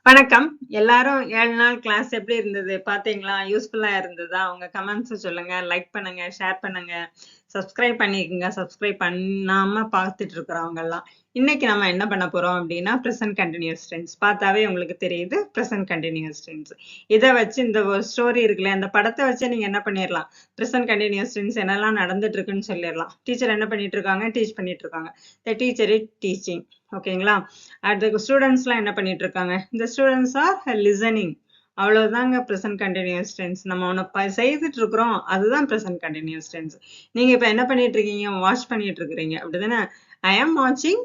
வணக்கம். எல்லாரும் 7 நாள் கிளாஸ் எப்படி இருந்தது பாத்தீங்களா? யூஸ்ஃபுல்லா இருந்ததா? உங்க கமெண்ட்ஸ் சொல்லுங்க, லைக் பண்ணுங்க, ஷேர் பண்ணுங்க, சப்ஸ்கிரைப் பண்ணிக்கங்க. சப்ஸ்கிரைப் பண்ணாம பார்த்துட்டு இருக்கிறவங்க எல்லாம். இன்னைக்கு நம்ம என்ன பண்ண போறோம் அப்படின்னா பிரசன்ட் கண்டினியூஸ் டென்ஸ். பார்த்தாவே உங்களுக்கு தெரியுது பிரசன்ட் கண்டினியூஸ் டென்ஸ். இதை வச்சு இந்த ஒரு ஸ்டோரி இருக்குல்ல, அந்த படத்தை வச்சு நீங்க என்ன பண்ணிடலாம்? பிரசன்ட் கண்டினியூஸ் டென்ஸ் என்னெல்லாம் நடந்துட்டு இருக்குன்னு சொல்லிடலாம். டீச்சர் என்ன பண்ணிட்டு இருக்காங்க? டீச் பண்ணிட்டு இருக்காங்க. The teacher is teaching. ஓகேங்களா? அடுத்த ஸ்டூடெண்ட்ஸ்லாம் என்ன பண்ணிட்டு இருக்காங்க? இந்த ஸ்டூடெண்ட்ஸ் ஆர் லிசனிங். அவ்வளவுதாங்க ப்ரெசன்ட் கண்டினியூஸ் டென்ஸ். நம்ம ஒன்று செய்துட்டு இருக்கிறோம், அதுதான் ப்ரெசன்ட் கண்டினியூஸ் டென்ஸ். நீங்க இப்ப என்ன பண்ணிட்டு இருக்கீங்க? வாட்ச் பண்ணிட்டு இருக்கிறீங்க, அப்படிதானே? ஐ ஆம் வாட்சிங்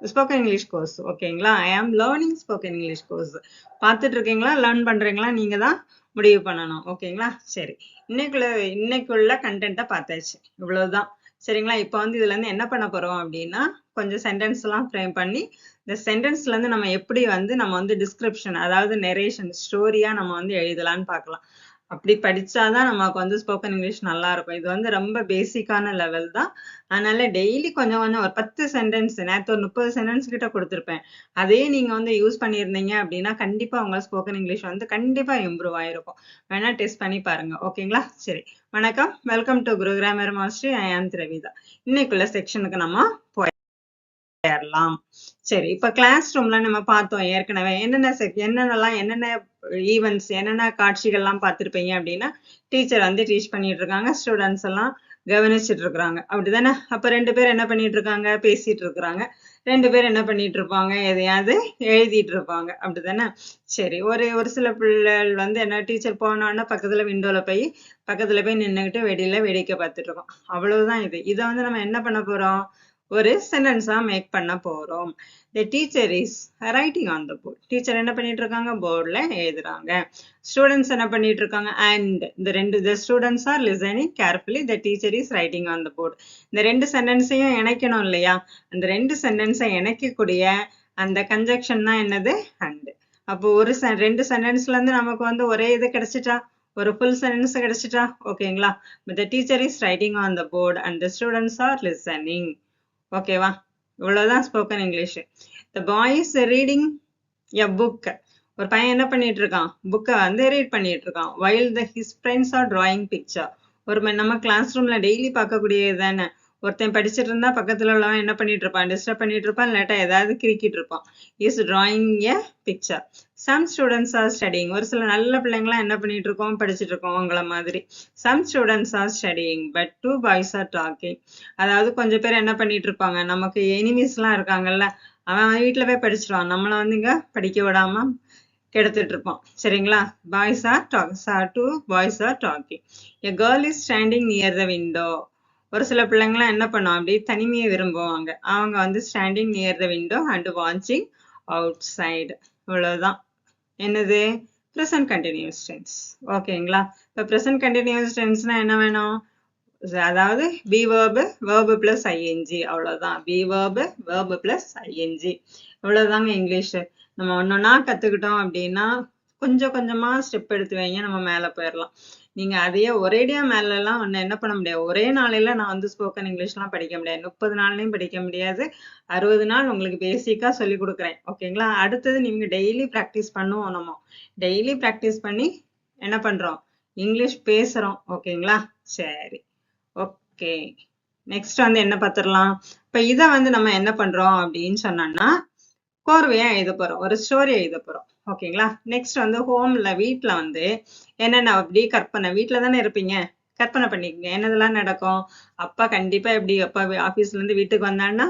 ஸ்போக்கன் இங்கிலீஷ் கோர்ஸ். ஓகேங்களா? ஐ ஆம் லேர்னிங் ஸ்போக்கன் இங்கிலீஷ் கோர்ஸ். பார்த்துட்டு இருக்கீங்களா? லேர்ன் பண்றீங்களா? நீங்க தான் முடிவு பண்ணணும். ஓகேங்களா? சரி, இன்னைக்குள்ள கண்டென்ட்டை பார்த்தாச்சு. இவ்வளவுதான். சரிங்களா? இப்போ வந்து இதுல இருந்து என்ன பண்ண போறோம் அப்படின்னா, கொஞ்சம் சென்டென்ஸ் எல்லாம் ஃப்ரேம் பண்ணி இந்த சென்டென்ஸ்ல இருந்து நம்ம வந்து டிஸ்கிரிப்ஷன், அதாவது நெரேஷன், ஸ்டோரியா நம்ம வந்து எழுதலாம்னு பார்க்கலாம். அப்படி படிச்சாதான் நமக்கு வந்து ஸ்போக்கன் இங்கிலீஷ் நல்லா இருக்கும். இது வந்து ரொம்ப பேசிக்கான லெவல் தான். அதனால டெய்லி கொஞ்சம் கொஞ்சம் ஒரு 10 சென்டென்ஸ், நேற்று ஒரு 30 சென்டென்ஸ் கிட்ட கொடுத்துருப்பேன். அதே நீங்க வந்து யூஸ் பண்ணியிருந்தீங்க அப்படின்னா கண்டிப்பா உங்க ஸ்போக்கன் இங்கிலீஷ் வந்து கண்டிப்பா இம்ப்ரூவ் ஆயிருக்கும். வேணா டெஸ்ட் பண்ணி பாருங்க. ஓகேங்களா? சரி, வணக்கம். Welcome to Guru grammar master. I am Dravitha. இன்னைக்குள்ள செக்ஷனுக்கு நம்ம போயிடலாம். சரி, இப்ப கிளாஸ் ரூம்ல நம்ம பார்த்தோம் ஏற்கனவே என்னென்ன ஈவெண்ட்ஸ், என்னென்ன காட்சிகள்லாம் பார்த்திருப்பீங்க அப்படின்னா, டீச்சர் வந்து டீச் பண்ணிட்டு இருக்காங்க, ஸ்டூடெண்ட்ஸ் எல்லாம் கவனிச்சுட்டு இருக்கிறாங்க, அப்படிதானே? அப்ப 2 பேர் என்ன பண்ணிட்டு இருக்காங்க? பேசிட்டு இருக்கிறாங்க. 2 பேர் என்ன பண்ணிட்டு இருப்பாங்க? எதையாவது எழுதிட்டு இருப்பாங்க, அப்படிதானே? சரி, ஒரு சில பிள்ளைகள் வந்து என்ன, டீச்சர் போனோன்னா பக்கத்துல போய் நின்னுகிட்டு வெளியில வேடிக்கை பார்த்துட்டு இருக்கோம். அவ்வளவுதான். இதை வந்து நம்ம என்ன பண்ண போறோம்? ஒரு சென்டென்ஸா மேக் பண்ண போறோம். The teacher is writing on the board. Teacher என்ன பண்ணிட்டு இருக்காங்க? போர்ட்ல எழுதுறாங்க. ஸ்டூடெண்ட்ஸ் என்ன பண்ணிட்டு இருக்காங்க? And the students are listening carefully. The teacher is writing on the board. இந்த 2 சென்டென்ஸையும் இணைக்கணும் இல்லையா? அந்த 2 சென்டென்ஸை இணைக்கக்கூடிய அந்த கன்ஜக்ஷன் தான் என்னது? And. அப்போ 2 சென்டென்ஸ்ல இருந்து நமக்கு வந்து ஒரே இது கிடைச்சிட்டா, ஒரு ஃபுல் சென்டென்ஸ் கிடைச்சிட்டா. ஓகேங்களா? The teacher is writing on the board and the students are listening. ஓகேவா? இவ்வளவுதான் spoken English. The boy is reading a book. ஒரு பையன் என்ன பண்ணிட்டு இருக்கான்? புக்கை வந்து ரீட் பண்ணிட்டு இருக்கான். while his friends are drawing picture. நம்ம கிளாஸ் ரூம்ல டெய்லி பார்க்கக்கூடியது தானே. ஒருத்தன் படிச்சுட்டு இருந்தா பக்கத்துல உள்ளவன் என்ன பண்ணிட்டு இருப்பான்? டிஸ்டர்ப் பண்ணிட்டு இருப்பான், இல்லாட்டா ஏதாவது கிரிக்கிட்டு இருப்பான். Is drawing a picture. some students are studying. ஒரு சில நல்ல பிள்ளைங்களாம் என்ன பண்ணிட்டு இருக்கோம்? படிச்சுட்டு இருக்கோம் உங்களை மாதிரி. some students are studying but 2 boys are talking. அதாவது கொஞ்சம் பேர் என்ன பண்ணிட்டு இருப்பாங்க? நமக்கு எனிமீஸ் எல்லாம் இருக்காங்கல்ல, அவன் வீட்டுல போய் படிச்சிருவான், நம்மள வந்து இங்க படிக்க விடாம கெடுத்துட்டு இருப்பான். சரிங்களா? two boys are talking. A girl is standing near the window. ஒரு சில பிள்ளைங்களாம் என்ன பண்ணுவோம்? அப்படி தனிமையை விரும்புவாங்க. அவங்க வந்து standing near the window and வாட்சிங் அவுட் சைடு. இவ்வளவுதான். என்னது? Present continuous tense. ஓகேங்களா? இப்போ ப்ரெசன்ட் கண்டினியூஸ் டென்ஸ்னா என்ன வேணும்? அதாவது be verb, verb plus ING. அவ்வளவுதான். Be verb, verb plus ING. இவ்வளவுதாங்க இங்கிலீஷ். நம்ம ஒன்னொன்னா கத்துக்கிட்டோம் அப்படின்னா கொஞ்சம் கொஞ்சமா ஸ்டெப் எடுத்து வைங்க, நம்ம மேல போயிடலாம். நீங்க அதையே ஒரேடியா மேல எல்லாம் என்ன பண்ண முடியாது. ஒரே நாளையில நான் வந்து ஸ்போக்கன் இங்கிலீஷ் எல்லாம் படிக்க முடியாது. 30 நாள்லயும் படிக்க முடியாது. 60 நாள் உங்களுக்கு பேசிக்கா சொல்லி கொடுக்குறேன். ஓகேங்களா? அடுத்தது நீங்க டெய்லி பிராக்டிஸ் பண்ணுவோம். நம்ம டெய்லி பிராக்டிஸ் பண்ணி என்ன பண்றோம்? இங்கிலீஷ் பேசுறோம். ஓகேங்களா? சரி, ஓகே. நெக்ஸ்ட் வந்து என்ன பார்த்துடலாம்? இப்ப இதை வந்து நம்ம என்ன பண்றோம் அப்படின்னு சொன்னோம்னா, கோர்வையா எழுத போறோம், ஒரு ஸ்டோரி எழுத போறோம். ஓகேங்களா? நெக்ஸ்ட் வந்து ஹோம்ல, வீட்டுல வந்து என்னென்ன அப்படி கற்பனை, வீட்டுல தானே இருப்பீங்க, கற்பனை பண்ணிக்கங்க என்னதெல்லாம் நடக்கும். அப்பா கண்டிப்பா அப்பா ஆபீஸ்ல இருந்து வீட்டுக்கு வந்தான்னா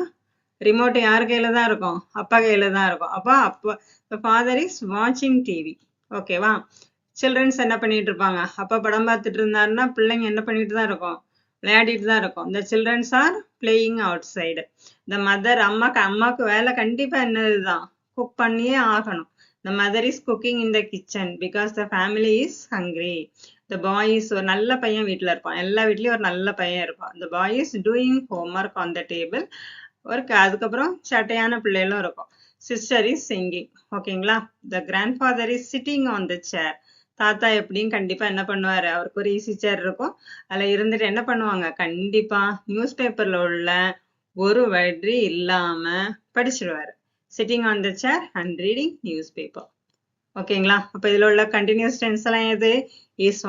ரிமோட் யார் கையில தான் இருக்கும்? அப்பா கையில தான் இருக்கும். அப்பா ஃபாதர் இஸ் வாட்சிங் டிவி. ஓகேவா? சில்ட்ரன்ஸ் என்ன பண்ணிட்டு இருப்பாங்க? அப்பா படம் பார்த்துட்டு இருந்தாருன்னா பிள்ளைங்க என்ன பண்ணிட்டு தான் இருக்கும்? விளையாடிட்டு தான் இருக்கும். The children are playing outside. The mother, அம்மாக்கு வேலை கண்டிப்பா என்னதுதான்? குக் பண்ணியே ஆகணும். The mother is cooking in the kitchen because the family is hungry. The boy is, ஒரு நல்ல பையன் வீட்டுல இருப்பான். எல்லா வீட்லயும் ஒரு நல்ல பையன் இருப்பான். The boy is doing homework on the table. அதுக்கப்புறம் சட்டையான பிள்ளைகளும் இருக்கும். Sister is singing. ஓகேங்களா? The grandfather is sitting on the chair. தாத்தா எப்படியும் கண்டிப்பா என்ன பண்ணுவாரு? அவருக்கு ஒரு ஈஸி சேர் இருக்கும். அதுல இருந்துட்டு என்ன பண்ணுவாங்க? கண்டிப்பா நியூஸ் பேப்பர்ல உள்ள ஒரு வரி இல்லாம படிச்சிடுவாரு. Sitting on the chair and reading newspaper. ஓகேங்களா? அப்ப இதுல உள்ள கண்டினியூஸ் டென்ஸ் எல்லாம் எது? இஸ்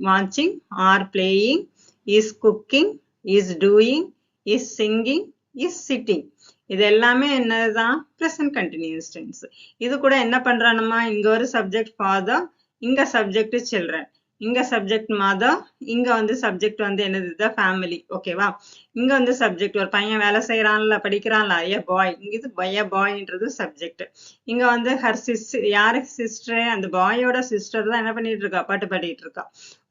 வாட்சிங், are playing, is cooking, is doing, is singing, is sitting. இது எல்லாமே என்னதுதான்? Present continuous tense. இது கூட என்ன பண்றானுமா? இங்க ஒரு சப்ஜெக்ட் ஃபாதர், இங்க சப்ஜெக்ட் சில்ட்ரன், இங்க சப்ஜெக்ட் மதர், இங்க வந்து சப்ஜெக்ட் வந்து என்னது? ஃபேமிலி. ஓகேவா? இங்க வந்து சப்ஜெக்ட் ஒரு பையன் வேலை செய்யறான்ல, படிக்கிறான்ல, ஏ பாய். இங்க இது பாய்ன்றது சப்ஜெக்ட். இங்க வந்து ஹர் சிஸ்டர், யாரு சிஸ்டர்? அந்த பாயோட சிஸ்டர் தான் என்ன பண்ணிட்டு இருக்கா? பாட்டு பாடிட்டு இருக்கா.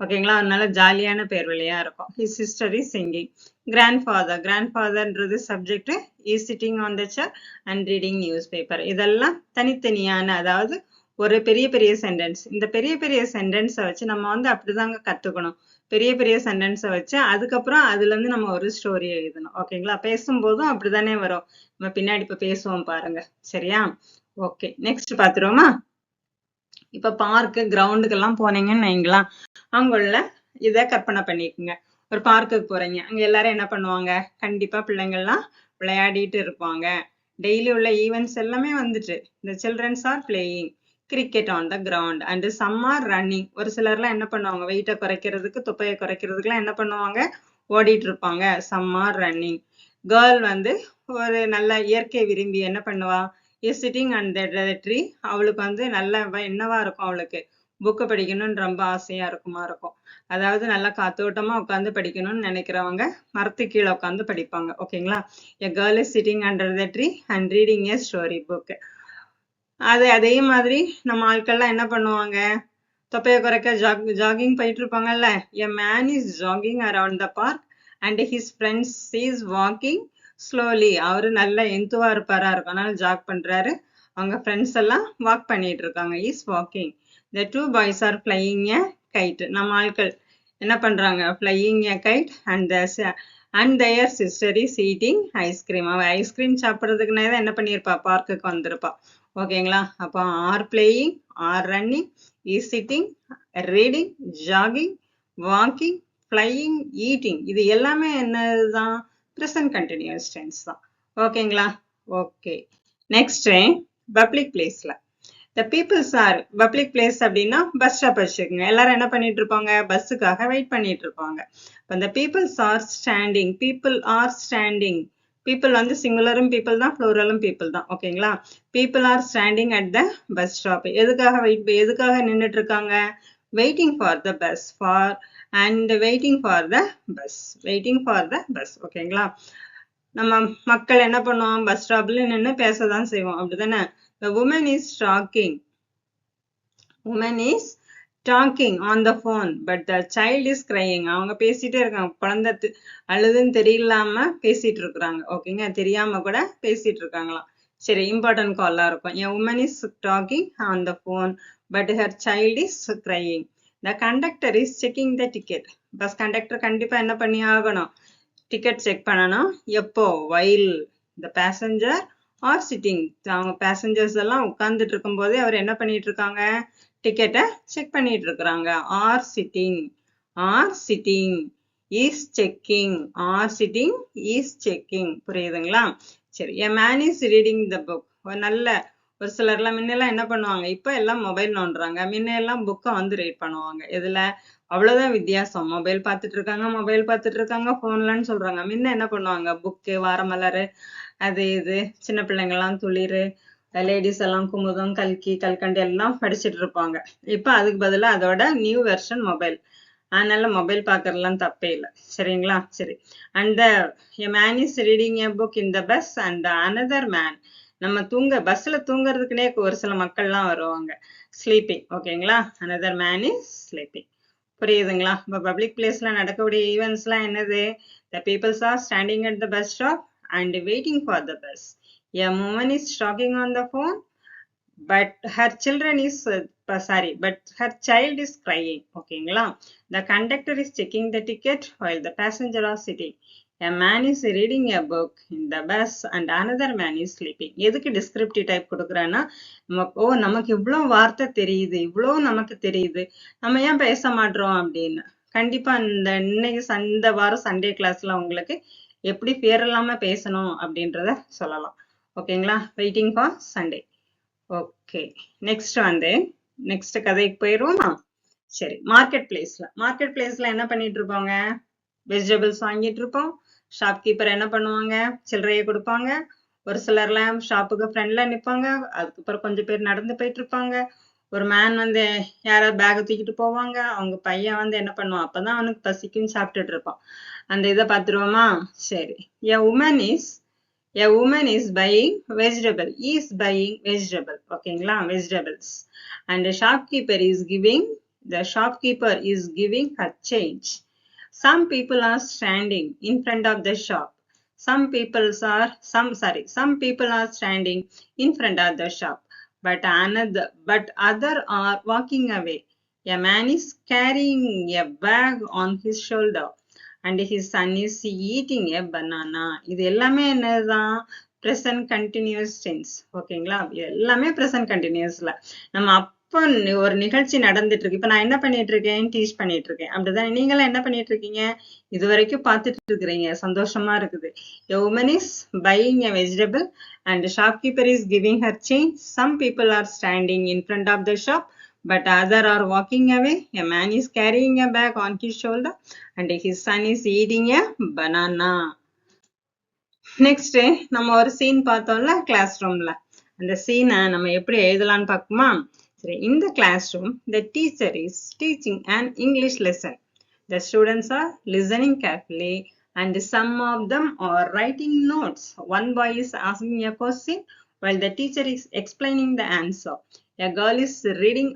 ஓகேங்களா? அதனால ஜாலியான பேர் வழியா இருக்கும். His sister is singing. கிராண்ட்ஃபாதர்ன்றது subject, is sitting on the chair and reading newspaper. இதெல்லாம் தனித்தனியான, அதாவது ஒரு பெரிய பெரிய சென்டென்ஸ். இந்த பெரிய பெரிய சென்டென்ஸை வச்சு நம்ம வந்து அப்படிதாங்க கத்துக்கணும். பெரிய பெரிய சென்டென்ஸை வச்சு அதுக்கப்புறம் அதுல இருந்து நம்ம ஒரு ஸ்டோரி எழுதணும். ஓகேங்களா? பேசும்போதும் அப்படித்தானே வரும். நம்ம பின்னாடி இப்ப பேசுவோம் பாருங்க. சரியா? ஓகே, நெக்ஸ்ட் பாத்துருவோமா? இப்ப பார்க்கு, கிரவுண்டுக்கெல்லாம் போனீங்கன்னு வைங்களா, அங்குள்ள இதை கற்பனை பண்ணிக்கோங்க. ஒரு பார்க்குக்கு போறீங்க, அங்க எல்லாரும் என்ன பண்ணுவாங்க? கண்டிப்பா பிள்ளைங்கள்லாம் விளையாடிட்டு இருப்பாங்க. டெய்லி உள்ள ஈவெண்ட்ஸ் எல்லாமே வந்துட்டு, இந்த childrens are playing cricket on the ground and some are running. ஒரு சிலர்லாம் என்ன பண்ணுவாங்க? வெயிட்டை குறைக்கிறதுக்கு, தொப்பையை குறைக்கிறதுக்குலாம் என்ன பண்ணுவாங்க? ஓடிட்டு இருப்பாங்க. Some are running. கேர்ள் வந்து ஒரு நல்ல இயற்கை விரும்பி என்ன பண்ணுவா? Is sitting under the tree. அவளுக்கு வந்து நல்ல என்னவா இருக்கும்? அவளுக்கு புக்கு படிக்கணும்னு ரொம்ப ஆசையா இருக்கும். அதாவது நல்லா காத்தோட்டமா உட்காந்து படிக்கணும்னு நினைக்கிறவங்க மரத்து கீழே உட்காந்து படிப்பாங்க. ஓகேங்களா? எ girl is sitting under the tree and reading a story book. அதே மாதிரி நம்ம ஆட்கள்லாம் என்ன பண்ணுவாங்க? தொப்பையை குறைக்க ஜாகிங் போயிட்டு இருப்பாங்கல்ல. A man is jogging around the park and his friends is walking slowly. அவரு நல்ல எந்துவா இருப்பாரா இருக்கும், அதனால ஜாக் பண்றாரு. அவங்க ஃப்ரெண்ட்ஸ் எல்லாம் வாக் பண்ணிட்டு இருக்காங்க. Is walking. The two boys are flying a kite. நம்ம ஆட்கள் என்ன பண்றாங்க? Flying a kite and their sister is eating ice cream. அவ ஐஸ்கிரீம் சாப்பிட்றதுக்குனே தான் என்ன பண்ணியிருப்பா? பார்க்குக்கு வந்திருப்பா. ஓகேங்களா? அப்போ are playing, are running, is sitting, reading, jogging, walking, flying, eating. இது எல்லாமே என்னதுதான்? ப்ரெசன்ட் கண்டினியூஸ் டென்ஸ் தான். ஓகேங்களா? ஓகே, நெக்ஸ்ட் பப்ளிக் பிளேஸ்ல the peoples are public place அப்படின்னா பஸ் ஸ்டாப் வச்சுக்கோங்க. எல்லாரும் என்ன பண்ணிட்டு இருப்பாங்க? பஸ்ஸுக்காக வெயிட் பண்ணிட்டு இருப்பாங்க. the peoples are standing. people are standing. people வந்து சிங்குலரும் people தான், ப்ளூரலும் people தான். ஓகேங்களா? people are standing at the bus stop. எதுக்காக நின்றுட்டு இருக்காங்க? waiting for the bus and waiting for the bus. ஓகேங்களா? நம்ம மக்கள் என்ன பண்ணுவோம்? பஸ் ஸ்டாப்ல நின்று பேசதான் செய்வோம். அப்படிதானே? the woman is talking on the phone but the child is crying. அவங்க பேசிட்டே இருக்காங்க. குழந்தை அழுதுன்னு தெரியலாம பேசிட்டு இருக்கிறாங்க. ஓகேங்க, தெரியாம கூட பேசிட்டு இருக்காங்களாம். சரி, இம்பார்ட்டன்ட் காலா இருக்கும். a woman is talking on the phone but her child is crying. the conductor is checking the ticket. Bus conductor கண்டிப்பா என்ன பண்ணி ஆகணும்? டிக்கெட் செக் பண்ணணும். எப்போ? while the passenger are sitting. அவங்க பேசஞ்சர்ஸ் எல்லாம் உட்கார்ந்துட்டு இருக்கும் போதே அவர் என்ன பண்ணிட்டு இருக்காங்க? டிக்கெட்டை செக் பண்ணிட்டு இருக்கிறாங்க. Are sitting, is checking, is checking. புரியுதுங்களா? சரி, a man is reading the book. ஒரு சிலர்லாம் முன்னெல்லாம் என்ன பண்ணுவாங்க? இப்ப எல்லாம் மொபைல் நோண்டுறாங்க. முன்னெல்லாம் புக்கை வந்து ரீட் பண்ணுவாங்க. இதுல அவ்வளவுதான் வித்தியாசம். மொபைல் பார்த்துட்டு இருக்காங்க போன்லன்னு சொல்றாங்க. முன்ன என்ன பண்ணுவாங்க? புக்கு, வாரமலர், அது இது, சின்ன பிள்ளைங்க எல்லாம் துளிரு, லேடிஸ் எல்லாம் குமுதம், கல்கி, கல்கண்டு எல்லாம் படிச்சுட்டு இருப்பாங்க. இப்ப அதுக்கு பதிலா அதோட நியூ வெர்ஷன் மொபைல். அதனால மொபைல் பாக்குறதுலாம் தப்பே இல்லை. சரிங்களா? சரி. And a man is reading a book in the bus and another man. நம்ம பஸ்ல தூங்குறதுக்குனே ஒரு சில மக்கள்லாம் வருவாங்க. ஸ்லீப்பிங். ஓகேங்களா? another man is sleeping. புரியுதுங்களா? இப்ப பப்ளிக் பிளேஸ்ல நடக்கக்கூடிய ஈவெண்ட்ஸ் எல்லாம் என்னது? the peoples are standing at the bus stop and waiting for the bus. a woman is talking on the phone but her child is crying. ஓகேங்களா? the conductor is checking the ticket while the passenger are sitting. a man is reading a book in the bus and another man is sleeping. எதுக்கு descriptive type கொடுக்குறேன்னா, நமக்கு இவ்வளவு வார்த்தை தெரியுது, இவ்வளவு நமக்கு தெரியுது, நம்ம ஏன் பேச மாட்டோம் அப்படின்னு. கண்டிப்பா இந்த வாரம் சண்டே கிளாஸ்ல உங்களுக்கு எப்படி பேர் இல்லாம பேசணும் அப்படின்றத சொல்லலாம். ஓகேங்களா? Waiting for Sunday. Okay, next வந்து நெக்ஸ்ட் கதைக்கு போயிருவோமா? சரி, மார்க்கெட் பிளேஸ்ல என்ன பண்ணிட்டு இருப்பாங்க? வெஜிடபிள்ஸ் வாங்கிட்டு இருப்போம். ஷாப்கீப்பர் என்ன பண்ணுவாங்க? சில்லறையை கொடுப்பாங்க. ஒரு சிலர்லாம் ஷாப்புக்கு ஃப்ரெண்ட்ல நிப்பாங்க. அதுக்கப்புறம் கொஞ்சம் பேர் நடந்து போயிட்டு இருப்பாங்க. ஒரு மேன் வந்து யாராவது பேக் தூக்கிட்டு போவாங்க. அவங்க பையன் வந்து என்ன பண்ணுவான்? அப்பதான் அவனுக்கு பசிக்குன்னு சாப்பிட்டுட்டு இருப்பான். அந்த இதை பார்த்துருவோமா? சரி. A woman is buying vegetable. Is buying vegetable. ஓகேங்களா? vegetables. And the shopkeeper is giving her change. Some people are standing in front of the shop. Some people are standing in front of the shop, but other are walking away. A man is carrying a bag on his shoulder, and his son is eating a banana. இது எல்லாமே என்னதான்? present continuous tense. ஓகேங்களா? எல்லாமே present continuousல நம்ம அப்போ ஒரு நிகழ்ச்சி நடந்துட்டு இருக்கு. இப்ப நான் என்ன பண்ணிட்டு இருக்கேன்? டீச் பண்ணிட்டு இருக்கேன். அப்படிதான் நீங்களும் என்ன பண்ணிட்டு இருக்கீங்க? இது வரைக்கும் பார்த்துட்டு இருக்கிறீங்க. சந்தோஷமா இருக்குது. A woman is buying a vegetable and the shopkeeper is giving her change. Some people are standing in front of the shop, but other are walking away. A man is carrying a bag on his shoulder and his son is eating a banana. Next நம்ம ஒரு scene பார்த்தோம்ல class ரூம்ல. அந்த சீனை நம்ம எப்படி எழுதலாம்னு பார்க்குமா? சரி. In the classroom, the teacher is teaching an English lesson. The students are listening carefully and some of them are writing notes. One boy is asking a question while the teacher is explaining the answer. A girl is reading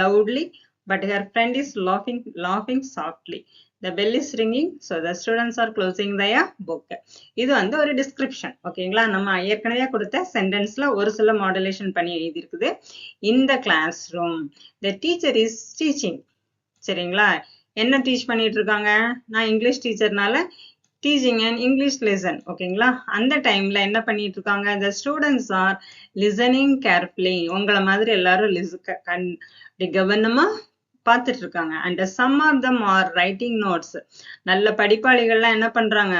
loudly, but her friend is laughing softly. The bell is ringing, so the students are closing their book. இது வந்து ஒரு description. ஓகேங்களா? நம்ம ஏற்கனவே கொடுத்த சென்டென்ஸ்ல ஒரு சில modulation பண்ணி எழுதி இருக்குது. இந்த classroom the teacher is teaching. சரிங்களா? என்ன டீச் பண்ணிட்டு இருக்காங்க? நான் இங்கிலீஷ் டீச்சர்னால டீச்சிங் அண்ட் இங்கிலீஷ் லெசன். ஓகேங்களா? அந்த டைம்ல என்ன பண்ணிட்டு இருக்காங்க? the students are listening carefully. உங்களை மாதிரி எல்லாரும் கவனமா பார்த்துட்டு இருக்காங்க. And some of them are writing notes. நல்ல படிப்பாளிகள்லாம் என்ன பண்றாங்க?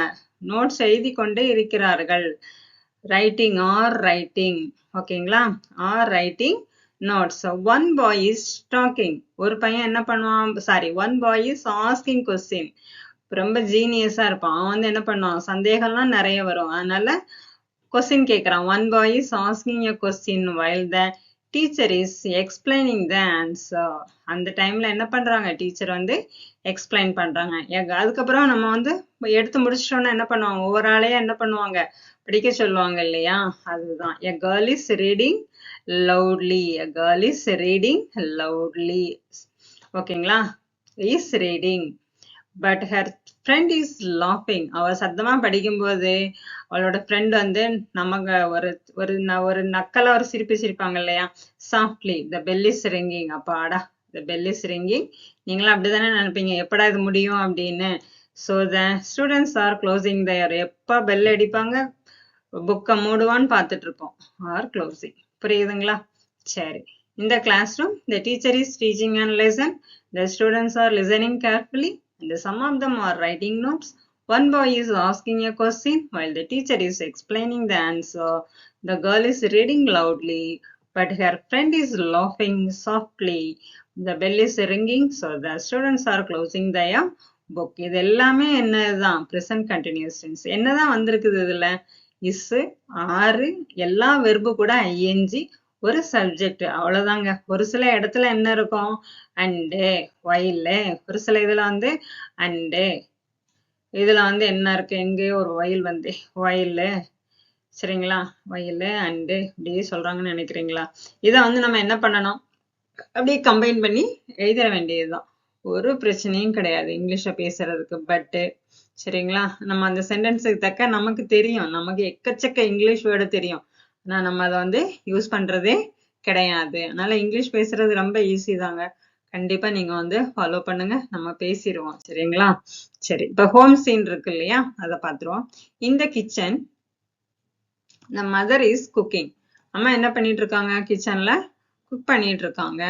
நோட்ஸ் எழுதி கொண்டே இருக்கிறார்கள். writing. ஓகேங்களா? writing notes. One boy is talking. ஒரு பையன் என்ன பண்ணுவான்? one boy is asking question. ரொம்ப ஜீனியஸா இருப்பான். அவன் வந்து என்ன பண்ணுவான்? சந்தேகம்லாம் நிறைய வரும். அதனால கொஸ்டின் கேட்கிறான். one boy is asking a question while the teacher is explaining the answer. அந்த டைம்ல என்ன பண்றாங்க? டீச்சர் வந்து எக்ஸ்பிளைன் பண்றாங்க. அதுக்கப்புறம் நம்ம வந்து எடுத்து முடிச்சிட்டோம்னா என்ன பண்ணுவாங்க? ஒவ்வொரு ஆளையா என்ன பண்ணுவாங்க? படிக்க சொல்லுவாங்க இல்லையா? அதுதான். A girl is reading loudly. ஓகேங்களா? is reading, but her friend is laughing. அவ சத்தமா படிக்கும்போது அவளோட ஃப்ரெண்ட் வந்து நமக்கு ஒரு நக்கலா ஒரு சிரிப்பு சிரிப்பாங்க இல்லையா? softly. The bell is ringing. அப்பாடா, the bell is ringing. நீங்களும் அப்படிதானே நினைப்பீங்க, எப்படா இது முடியும் அப்படின்னு. so the students are closing their. எப்ப பெல் அடிப்பாங்க, புக்கை மூடுவான்னு பார்த்துட்டு இருப்போம். are closing. புரியுதுங்களா? சரி. இந்த classroom the teacher is teaching a lesson. The students are listening carefully and some of them are writing notes. One boy is asking a question while the teacher is explaining the answer. The girl is reading loudly, but her friend is laughing softly. The bell is ringing, so the students are closing their book. இது எல்லாமே என்னதான்? present continuous tense. என்னதான் வந்திருக்குது இதுல? is, are, எல்லா verb கூட ing, ஒரு subject. அவ்வளவுதாங்க. ஒரு சில இடத்துல என்ன இருக்கும்? and, while. ஒரு சில இதுல வந்து and. இதுல வந்து என்ன இருக்கு? எங்கேயோ ஒரு while வந்து while. சரிங்களா? while and இப்படியே சொல்றாங்கன்னு நினைக்கிறீங்களா? இதை வந்து நம்ம என்ன பண்ணணும்? அப்படியே கம்பைன் பண்ணி எழுதிட வேண்டியதுதான். ஒரு பிரச்சனையும் கிடையாது இங்கிலீஷ பேசுறதுக்கு. பட் சரிங்களா? நம்ம அந்த சென்டென்ஸுக்கு தக்க நமக்கு தெரியும். நமக்கு எக்கச்சக்க இங்கிலீஷ் வேர்டு தெரியும். ஆனா நம்ம அதை வந்து யூஸ் பண்றதே கிடையாது. அதனால இங்கிலீஷ் பேசுறது ரொம்ப ஈஸி தாங்க. கண்டிப்பா நீங்க வந்து ஃபாலோ பண்ணுங்க. நம்ம பேசிடுவோம். சரிங்களா? சரி. இப்ப ஹோம் சீன் இருக்கு இல்லையா? அதை பார்த்துருவோம். இந்த kitchen the mother is cooking. அம்மா என்ன பண்ணிட்டு இருக்காங்க? கிச்சன்ல குக் பண்ணிட்டு இருக்காங்க.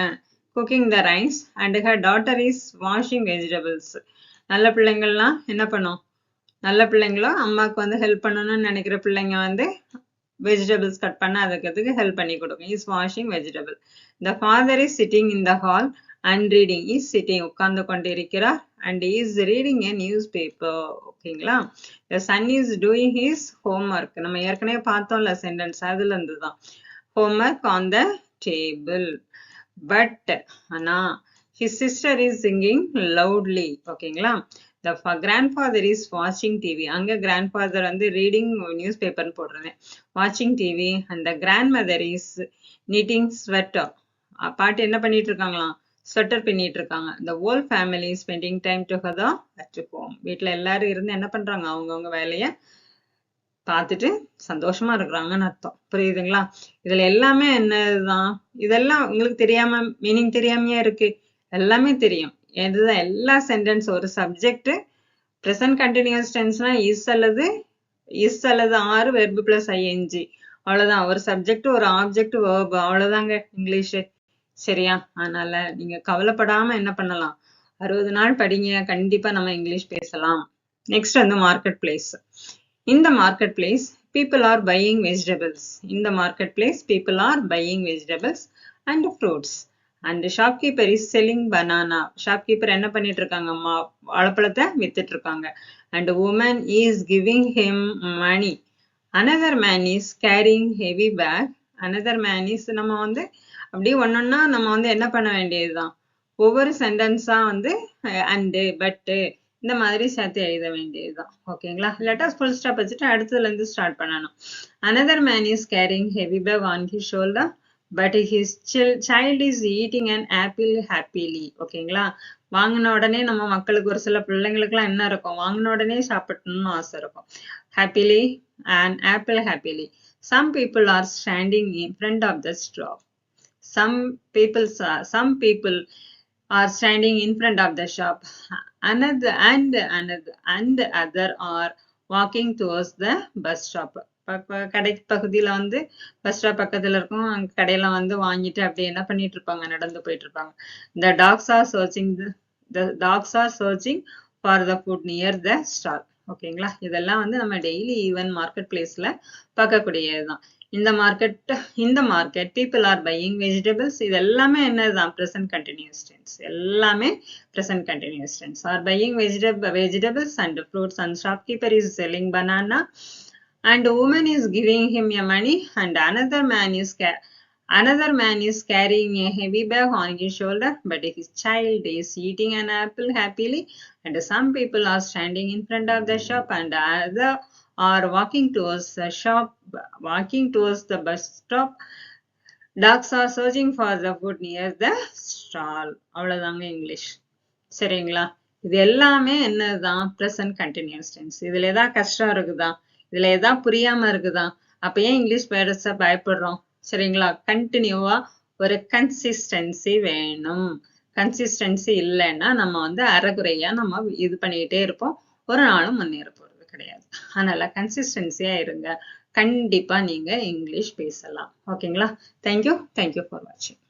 cooking the rice and her daughter is washing vegetables. நல்ல பிள்ளைங்கள்லாம் என்ன பண்ணும்? நல்ல பிள்ளைங்களோ அம்மாவுக்கு வந்து ஹெல்ப் பண்ணணும்னு நினைக்கிற பிள்ளைங்க வந்து vegetables cut பண்ண அதுக்கு help பண்ணி கொடுக்கும். Is washing vegetable. The father is sitting in the hall and reading. Is sitting உட்கார்ந்து கொண்டிருக்கிறார் and is reading a newspaper. ஓகேங்களா? The son is doing his homework. நம்ம ஏற்கனவே பார்த்தோம்ல சென்டென்ஸ் அதுல இருந்து தான். Homework on the table. But ஆனா his sister is singing loudly. ஓகேங்களா? The grandfather is watching TV. அங்க grandfather வந்து reading newspaper போடுறேன். Watching TV and the grandmother is knitting sweater. பாட்டி என்ன பண்ணிட்டு இருக்காங்களாம்? ஸ்வெட்டர் பின்னிட்டு இருக்காங்க. The whole family is spending time together at home. வீட்ல எல்லாரும் இருந்து என்ன பண்றாங்க? அவங்கவங்க வேலைய பார்த்துட்டு சந்தோஷமா இருக்கிறாங்கன்னு அர்த்தம். புரியுதுங்களா? இதுல எல்லாமே என்னதுதான்? இதெல்லாம் உங்களுக்கு தெரியாம மீனிங் தெரியாமையா இருக்கு. எல்லாமே தெரியும். இதுதான் எல்லா சென்டென்ஸ் ஒரு சப்ஜெக்ட் present continuous டென்ஸ்னா இஸ் அல்லது ஆர் வெர்ப் பிளஸ் ஐஎன்ஜி அவ்வளவுதான். ஒரு சப்ஜெக்ட் ஒரு ஆப்ஜெக்ட் வெர்ப் அவ்வளவுதாங்க இங்கிலீஷ். சரியா? அதனால நீங்க கவலைப்படாம என்ன பண்ணலாம், 60 நாள் படிங்க, கண்டிப்பா நம்ம இங்கிலீஷ் பேசலாம். நெக்ஸ்ட் வந்து market place. In the marketplace, people are buying vegetables. In the marketplace, people are buying vegetables and fruits. And the shopkeeper is selling banana. Shopkeeper என்ன பண்ணிட்டு இருக்காங்க? வாழைப்பழத்தை வித்துட்டு இருக்காங்க. And the woman is giving him money. Another man is carrying heavy bag. Another man is நம்ம வந்து அப்படியே ஒன்னொன்னா நம்ம வந்து என்ன பண்ண வேண்டியதுதான், ஒவ்வொரு சென்டென்ஸா வந்து and but இந்த மாதிரி சேர்த்து எழுத வேண்டியதுதான். ஓகேங்களா? லெட்டர்ஸ் ஃபுல் ஸ்டாப் வச்சுட்டு அடுத்ததுல இருந்து ஸ்டார்ட் பண்ணணும். Another man is carrying heavy bag on his shoulder, but his child is eating an apple happily. ஓகேங்களா? வாங்கின உடனே நம்ம மக்களுக்கு ஒரு சில பிள்ளைங்களுக்குலாம் என்ன இருக்கும், வாங்கின உடனே சாப்பிடணும்னு ஆசை இருக்கும். Happily an apple happily. Some people are standing in front of the shop. Some people are standing in front of the shop. Another other are walking towards the bus stop. கடை பகுதியில வந்து பஸ் ஸ்டாப் பக்கத்துல இருக்கும், அங்க கடையில வந்து வாங்கிட்டு அப்படி என்ன பண்ணிட்டு இருப்பாங்க, நடந்து போயிட்டு இருப்பாங்க. The dogs are searching for the food near the stall. ஓகேங்களா? இதெல்லாம் வந்து நம்ம டெய்லி ஈவன் மார்க்கெட் பிளேஸ்ல பார்க்கக்கூடியதுதான். இந்த market people are buying vegetables. இது எல்லாமே என்னதுதான்? present continuous tense. எல்லாமே present continuous tense. Are buying vegetables and fruits, and shopkeeper is selling banana, and a woman is giving him a money, and another man is carrying a heavy bag on his shoulder, but his child is eating an apple happily, and some people are standing in front of the shop, and other are walking towards the bus stop. Dogs are searching for the food near the stall. அவ்வளவுதாங்க English. சரிங்களா? இது எல்லாமே என்னதுதான்? present continuous tense. இதுல ஏதாவது கஷ்டம் இருக்குதா? இதுல ஏதாவது புரியாம இருக்குதா? அப்ப ஏன் இங்கிலீஷ் பேச பயப்படுறோம்? சரிங்களா? கண்டினியூவா ஒரு கன்சிஸ்டன்சி வேணும். கன்சிஸ்டன்சி இல்லைன்னா நம்ம வந்து அரைகுறையா நம்ம இது பண்ணிக்கிட்டே இருப்போம், ஒரு நாளும் முன்னேற போறது கிடையாது. அதனால கன்சிஸ்டன்சியா இருங்க, கண்டிப்பா நீங்க இங்கிலீஷ் பேசலாம். ஓகேங்களா? தேங்க்யூ ஃபார் வாட்சிங்.